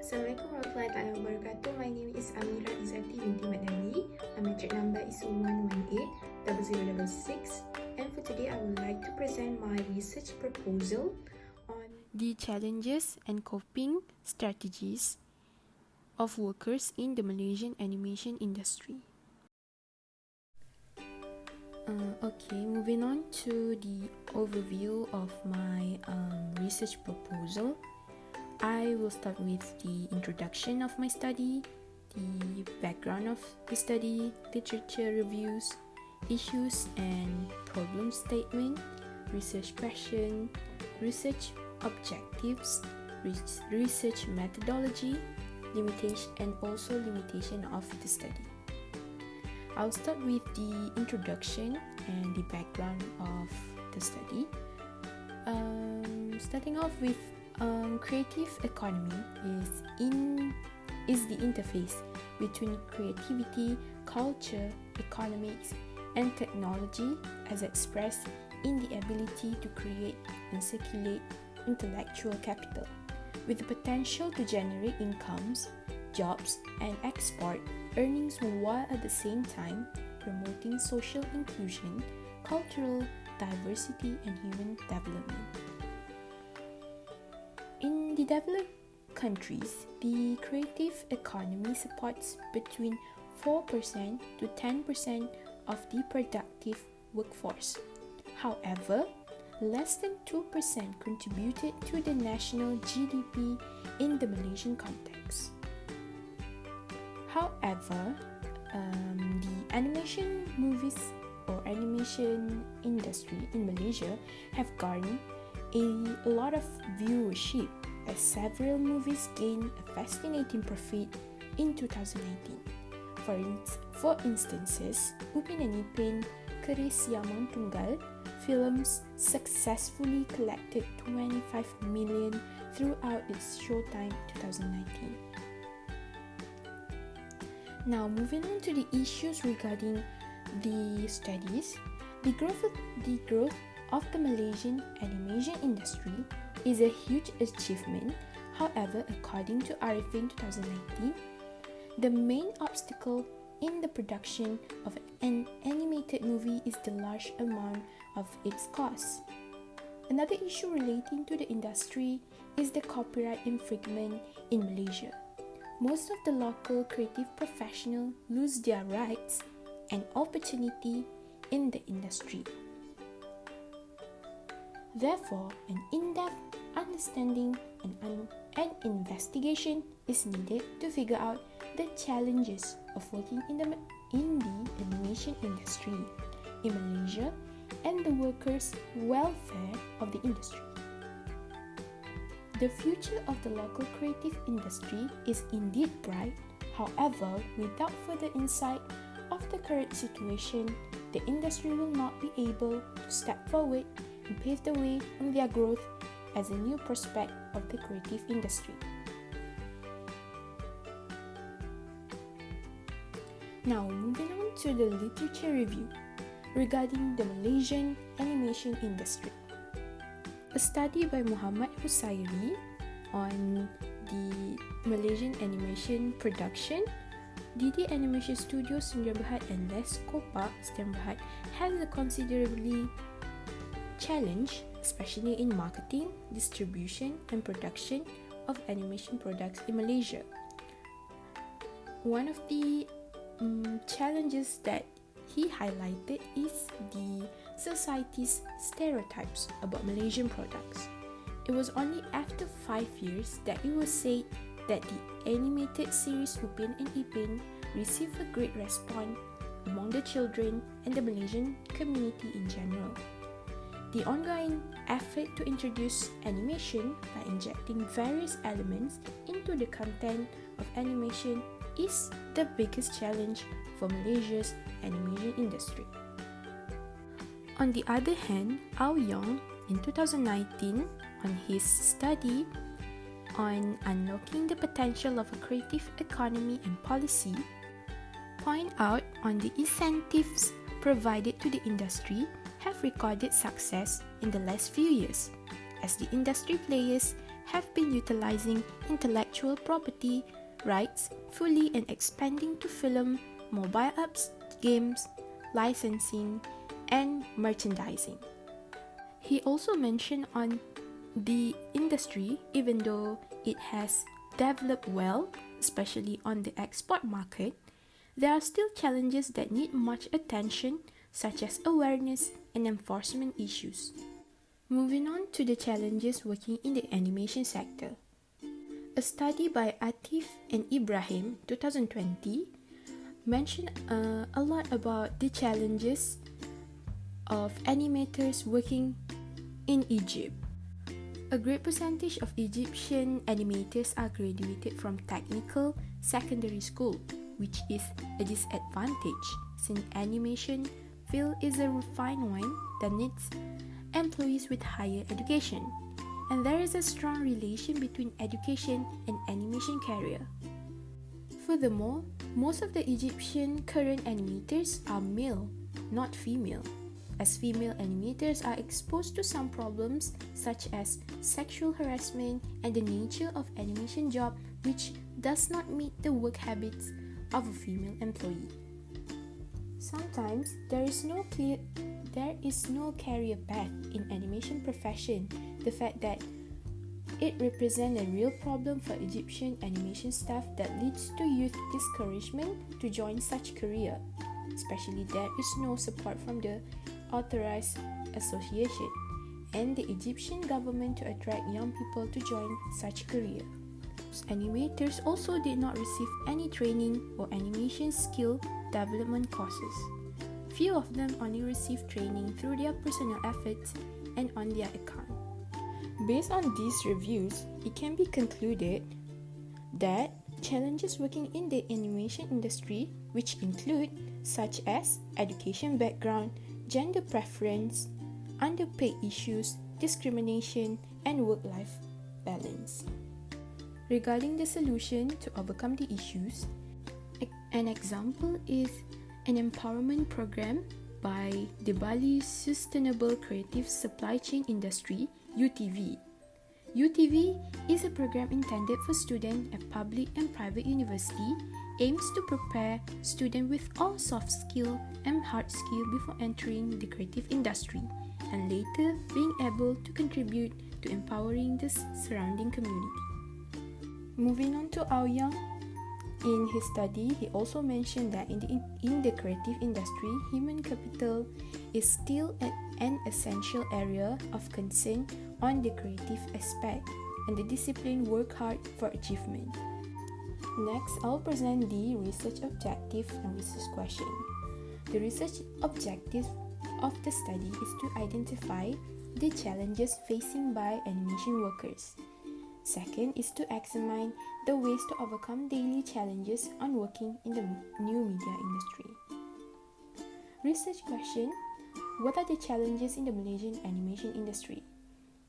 Assalamualaikum warahmatullahi wabarakatuh. My name is Amira Izzati Binti Dali. My metric number is 1180066. And for today, I would like to present my research proposal on the challenges and coping strategies of workers in the Malaysian animation industry. Okay, moving on to the overview of my research proposal. I will start with the introduction of my study, the background of the study, literature reviews, issues and problem statement, research question, research objectives, research methodology, limitation and also limitation of the study. I'll start with the introduction and the background of the study. Starting off with creative economy is the interface between creativity, culture, economics, and technology as expressed in the ability to create and circulate intellectual capital, with the potential to generate incomes, jobs, and export earnings while at the same time promoting social inclusion, cultural diversity, and human development. In the developed countries, the creative economy supports between 4% to 10% of the productive workforce. However, less than 2% contributed to the national GDP in the Malaysian context. However, the animation movies or animation industry in Malaysia have garnered a lot of viewership as several movies gained a fascinating profit in 2019. For instances, Upin and Ipin, Keris Yang Tunggal films successfully collected 25 million throughout its showtime 2019. Now, moving on to the issues regarding the studies, the growth of the Malaysian animation industry is a huge achievement. However, according to Arifin 2019, the main obstacle in the production of an animated movie is the large amount of its costs. Another issue relating to the industry is the copyright infringement in Malaysia. Most of the local creative professionals lose their rights and opportunity in the industry. Therefore, an in-depth understanding and investigation is needed to figure out the challenges of working in the animation industry in Malaysia and the workers' welfare of the industry. The future of the local creative industry is indeed bright. However, without further insight of the current situation, the industry will not be able to step forward and pave the way on their growth as a new prospect of the creative industry. Now, moving on to the literature review regarding the Malaysian animation industry. A study by Muhammad Husairi on the Malaysian animation production, Didi Animation Studio Sdn Bhd and Les Kopak Sdn Bhd has a considerably challenge, especially in marketing, distribution, and production of animation products in Malaysia. One of the challenges that he highlighted is the society's stereotypes about Malaysian products. It was only after 5 years that it was said that the animated series Upin and Ipin received a great response among the children and the Malaysian community in general. The ongoing effort to introduce animation by injecting various elements into the content of animation is the biggest challenge for Malaysia's animation industry. On the other hand, Au Yong in 2019 on his study on unlocking the potential of a creative economy and policy point out on the incentives provided to the industry have recorded success in the last few years, as the industry players have been utilizing intellectual property rights fully and expanding to film, mobile apps, games, licensing, and merchandising. He also mentioned on the industry, even though it has developed well, especially on the export market, there are still challenges that need much attention, such as awareness and enforcement issues. Moving on to the challenges working in the animation sector. A study by Atif and Ibrahim 2020 mentioned a lot about the challenges of animators working in Egypt. A great percentage of Egyptian animators are graduated from technical secondary school, which is a disadvantage since animation field is a refined one that needs employees with higher education, and there is a strong relation between education and animation career. Furthermore, most of the Egyptian current animators are male, not female, as female animators are exposed to some problems such as sexual harassment and the nature of animation job which does not meet the work habits of a female employee. Sometimes there is no career path in animation profession. The fact that it represents a real problem for Egyptian animation staff that leads to youth discouragement to join such career, especially there is no support from the authorized association and the Egyptian government to attract young people to join such career. Animators also did not receive any training or animation skill development courses. Few of them only received training through their personal efforts and on their account. Based on these reviews, it can be concluded that challenges working in the animation industry, which include such as education background, gender preference, underpaid issues, discrimination, and work-life balance. Regarding the solution to overcome the issues, an example is an empowerment program by the Bali Sustainable Creative Supply Chain Industry, UTV. UTV is a program intended for students at public and private university, aims to prepare students with all soft skill and hard skill before entering the creative industry, and later being able to contribute to empowering the surrounding community. Moving on to Aoyang, in his study, he also mentioned that in the creative industry, human capital is still an essential area of concern on the creative aspect, and the discipline work hard for achievement. Next, I'll present the research objective and research question. The research objective of the study is to identify the challenges facing by animation workers. Second is to examine the ways to overcome daily challenges on working in the new media industry. Research question: what are the challenges in the Malaysian animation industry,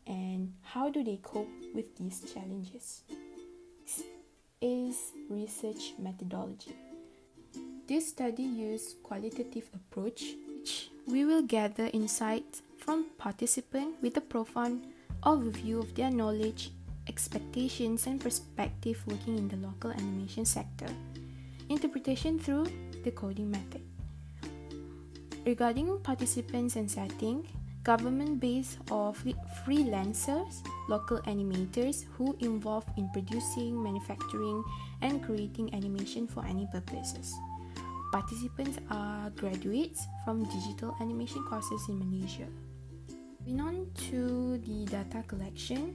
and how do they cope with these challenges? Is research methodology. This study used qualitative approach, which we will gather insights from participants with a profound overview of their knowledge, expectations, and perspective working in the local animation sector. Interpretation through the coding method. Regarding participants and setting, government-based or freelancers, local animators who involved in producing, manufacturing, and creating animation for any purposes. Participants are graduates from digital animation courses in Malaysia. Moving on to the data collection,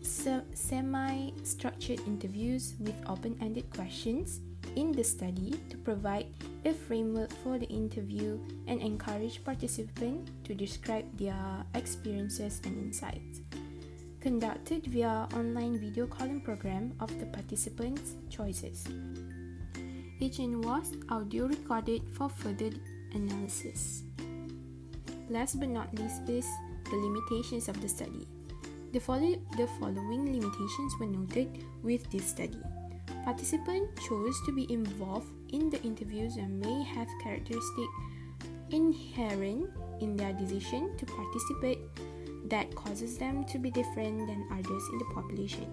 semi-structured interviews with open-ended questions in the study to provide a framework for the interview and encourage participants to describe their experiences and insights. Conducted via online video calling program of the participants' choices. Each was audio recorded for further analysis. Last but not least is the limitations of the study. The following limitations were noted with this study. Participants chose to be involved in the interviews and may have characteristics inherent in their decision to participate that causes them to be different than others in the population.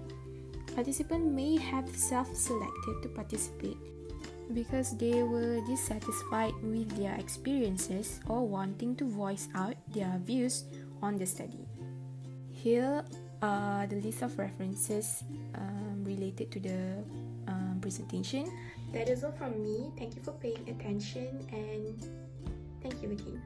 Participants may have self-selected to participate because they were dissatisfied with their experiences or wanting to voice out their views on the study. Here are the list of references related to the presentation. That is all from me. Thank you for paying attention and thank you again.